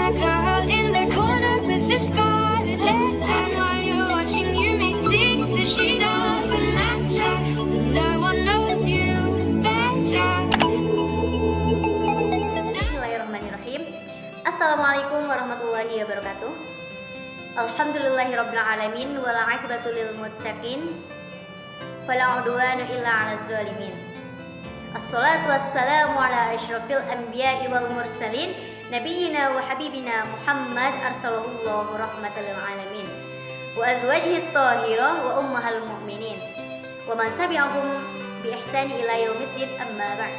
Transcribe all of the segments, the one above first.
that girl in the corner with the scarlet letter. While you're watching, you may think that she doesn't matter, but no one knows you better. Bismillahirrahmanirrahim. Assalamualaikum warahmatullahi wabarakatuh. Alhamdulillahirabbil alamin wal 'aqibatu lil muttaqin. Fala 'udwana illa 'alal zalimin. Assalatu wassalamu ala asyrafil anbiya'i wal mursalin nabiyyina wa habibina Muhammad arsalallahu rahmatan lil alamin wa azwajihi thahirah wa ummahal mu'minin wa man tabi'ahum bi ihsani ila yaumiddin amma ba'd.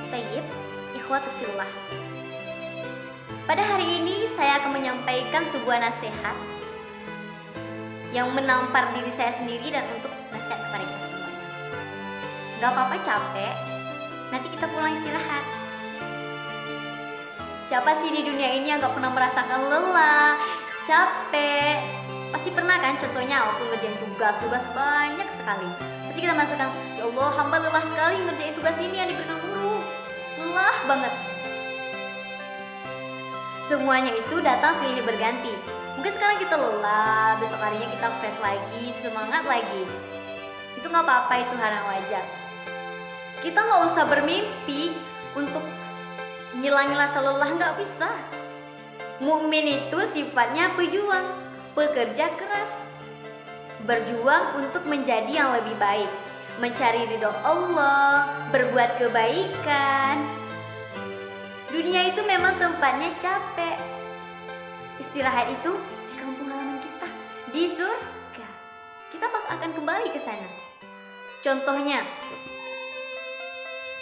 Tayyib, ikhwatu fillah. Pada hari ini saya akan menyampaikan sebuah nasihat yang menampar diri saya sendiri dan untuk nasihat kepada kita semuanya. Gak apa-apa capek, nanti kita pulang istirahat. Siapa sih di dunia ini yang gak pernah merasakan lelah, capek? Pasti pernah kan, contohnya waktu ngerjain tugas banyak sekali. Pasti kita merasakan, ya Allah hamba lelah sekali ngerjain tugas ini yang diberikan guru. Lelah banget. Semuanya itu datang silih berganti. Mungkin sekarang kita lelah, besok harinya kita fresh lagi, semangat lagi. Itu gak apa-apa, itu hal yang wajar. Kita gak usah bermimpi untuk ngilang-ngilang lelah, gak bisa. Mukmin itu sifatnya pejuang, pekerja keras, berjuang untuk menjadi yang lebih baik, mencari ridho Allah, berbuat kebaikan. Dunia itu memang tempatnya capek. Istirahat itu di kampung halaman kita, di surga. Kita akan kembali ke sana. Contohnya,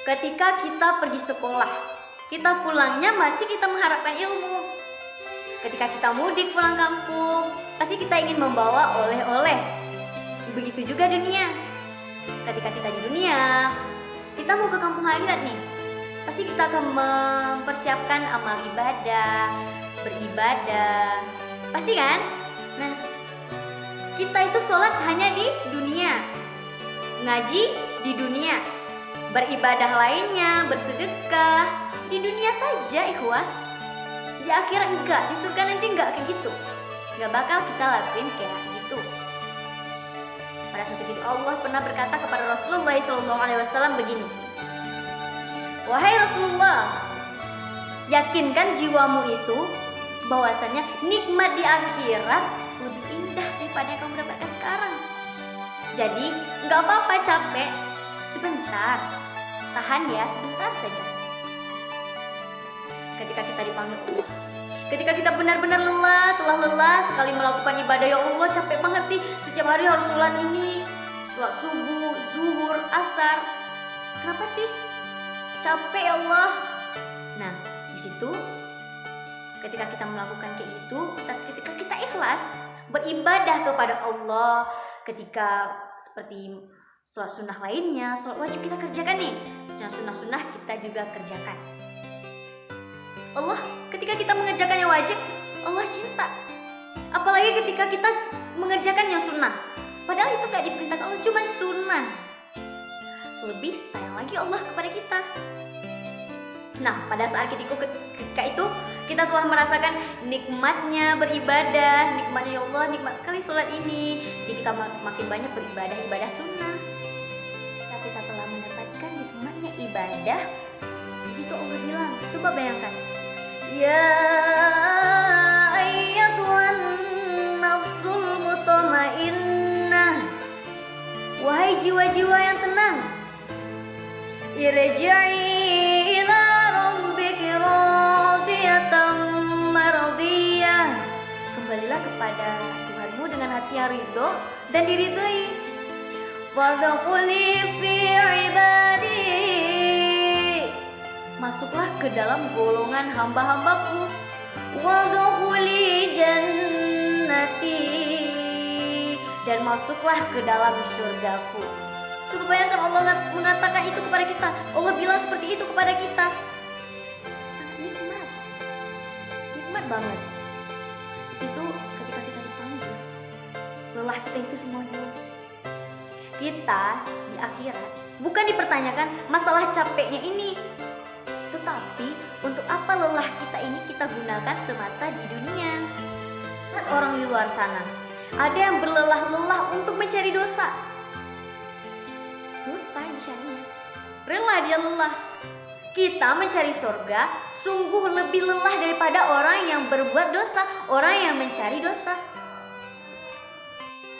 ketika kita pergi sekolah, kita pulangnya masih kita mengharapkan ilmu. Ketika kita mudik pulang kampung, pasti kita ingin membawa oleh-oleh. Begitu juga dunia. Ketika kita di dunia, kita mau ke kampung akhirat nih, pasti kita akan mempersiapkan amal ibadah, beribadah, pasti kan? Nah, kita itu sholat hanya di dunia, ngaji di dunia, beribadah lainnya, bersedekah di dunia saja, ikhwah. Di akhirat enggak, di surga nanti enggak kayak gitu. Enggak bakal kita lakuin kayak gitu. Pada satu ketika Allah pernah berkata kepada Rasulullah SAW begini, wahai Rasulullah, yakinkan jiwamu itu bahwasannya nikmat di akhirat lebih indah daripada yang kamu dapatkan sekarang. Jadi nggak apa-apa capek, sebentar, tahan ya sebentar saja. Ketika kita dipanggil Allah, ketika kita benar-benar telah lelah sekali melakukan ibadah, ya Allah capek banget sih, setiap hari harus sholat ini, sholat subuh, zuhur, asar. Kenapa sih? Capek ya Allah. Nah, di situ ketika kita melakukan kayak gitu, ketika kita ikhlas beribadah kepada Allah, ketika seperti sholat sunnah lainnya, sholat wajib kita kerjakan nih, sunnah kita juga kerjakan. Allah, ketika kita mengerjakan yang wajib, Allah cinta. Apalagi ketika kita mengerjakan yang sunnah, padahal itu gak diperintahkan Allah, cuma sunnah. Lebih sayang lagi Allah kepada kita. Nah, pada saat ketika itu kita telah merasakan nikmatnya beribadah, nikmatnya ya Allah, nikmat sekali sholat ini. Jadi kita makin banyak beribadah, ibadah sunnah. Tapi kita telah mendapatkan nikmatnya ibadah. Di situ Allah bilang, coba bayangkan, ya ayyatuhan nafsul mutmainnah, wahai jiwa-jiwa yang tenang, irji'i ila rabbiki radiyatan mardiyah, kembalilah kepada Tuhanmu dengan hati yang ridho dan diridhoi. Fadkhuli fi ibadi, masuklah ke dalam golongan hamba-hambaku. Wadkhuli jannati, dan masuklah ke dalam surgaku. Coba bayangkan Allah mengatakan itu kepada kita, Allah bilang seperti itu kepada kita. Sangat nikmat banget. Di situ ketika kita dipanggil, lelah kita itu semua hilang. Kita di akhirat bukan dipertanyakan masalah capeknya ini, Tetapi untuk apa lelah kita ini kita gunakan semasa di dunia? Lihat orang di luar sana, ada yang berlelah-lelah untuk mencari dosa. Dosa yang dicarinya, rela dia lelah. Kita mencari surga sungguh lebih lelah daripada orang yang berbuat dosa, orang yang mencari dosa.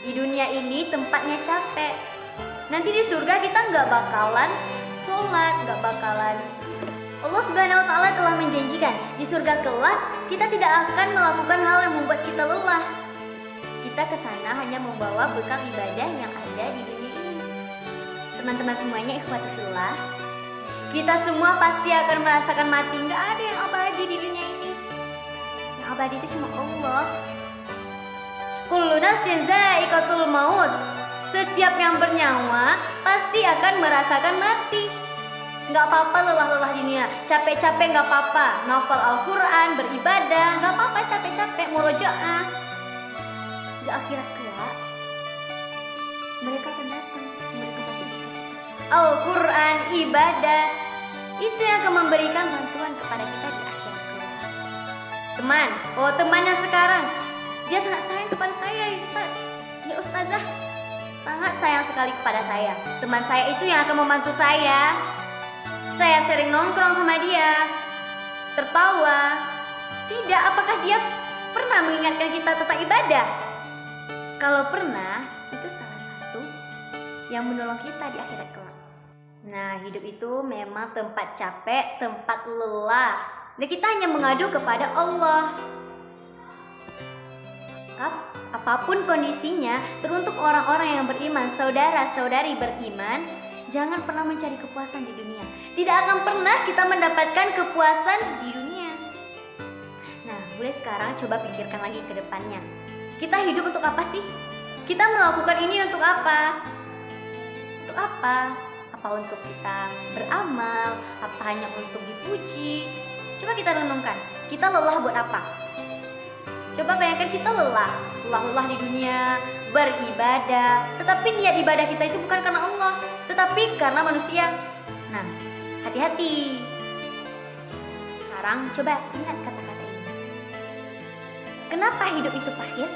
Di dunia ini tempatnya capek. Nanti di surga kita nggak bakalan sholat, nggak bakalan. Allah Subhanahu wa Ta'ala telah menjanjikan di surga kelak kita tidak akan melakukan hal yang membuat kita lelah. Kita ke sana hanya membawa bekal ibadah yang ada di dunia ini. Teman-teman semuanya, ikhwati fillah, kita semua pasti akan merasakan mati. Nggak ada yang abadi di dunia ini. Yang abadi itu cuma Allah. Kullu nafsin dha'iqatul maut. Setiap yang bernyawa pasti akan merasakan mati. Nggak apa-apa lelah-lelah dunia, capek-capek nggak apa-apa. Ngafal Al-Quran, beribadah, nggak apa-apa capek-capek, murojaah. Di akhirat kelak, mereka akan datang, mereka bantu. Al-Quran, ibadah, itu yang akan memberikan bantuan kepada kita di akhirat kelak. Teman, temannya sekarang, dia sangat sayang kepada saya, Ustaz. Ya Ustazah, sangat sayang sekali kepada saya. Teman saya itu yang akan membantu saya. Saya sering nongkrong sama dia, tertawa. Tidak, apakah dia pernah mengingatkan kita tentang ibadah? Kalau pernah, itu salah satu yang menolong kita di akhirat kelak. Nah, hidup itu memang tempat capek, tempat lelah. Dan kita hanya mengadu kepada Allah. Apapun kondisinya, teruntuk orang-orang yang beriman, saudara-saudari beriman, jangan pernah mencari kepuasan di dunia. Tidak akan pernah kita mendapatkan kepuasan di dunia. Nah, mulai sekarang coba pikirkan lagi ke depannya. Kita hidup untuk apa sih? Kita melakukan ini untuk apa? Untuk apa? Apa untuk kita beramal? Apa hanya untuk dipuji? Coba kita renungkan. Kita lelah buat apa? Coba bayangkan kita lelah di dunia, beribadah. Tetapi niat ibadah kita itu bukan karena Allah, tetapi karena manusia. Nah, hati-hati. Sekarang coba ingat kata-kata ini. Kenapa hidup itu pahit?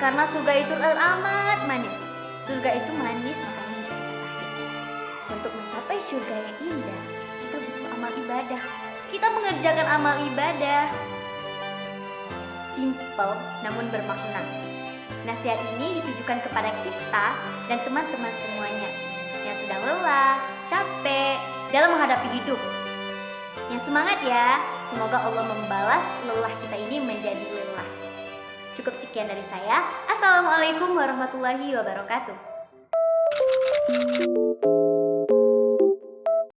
Karena surga itu amat manis. Surga itu manis, makanya hidup itu pahit. Untuk mencapai surga yang indah, kita butuh amal ibadah. Kita mengerjakan amal ibadah. Simple namun bermakna. Nasihat ini ditujukan kepada kita dan teman-teman semuanya yang sedang lelah, capek dalam menghadapi hidup. Yang semangat ya, semoga Allah membalas lelah kita ini menjadi lelah. Cukup sekian dari saya. Assalamualaikum warahmatullahi wabarakatuh.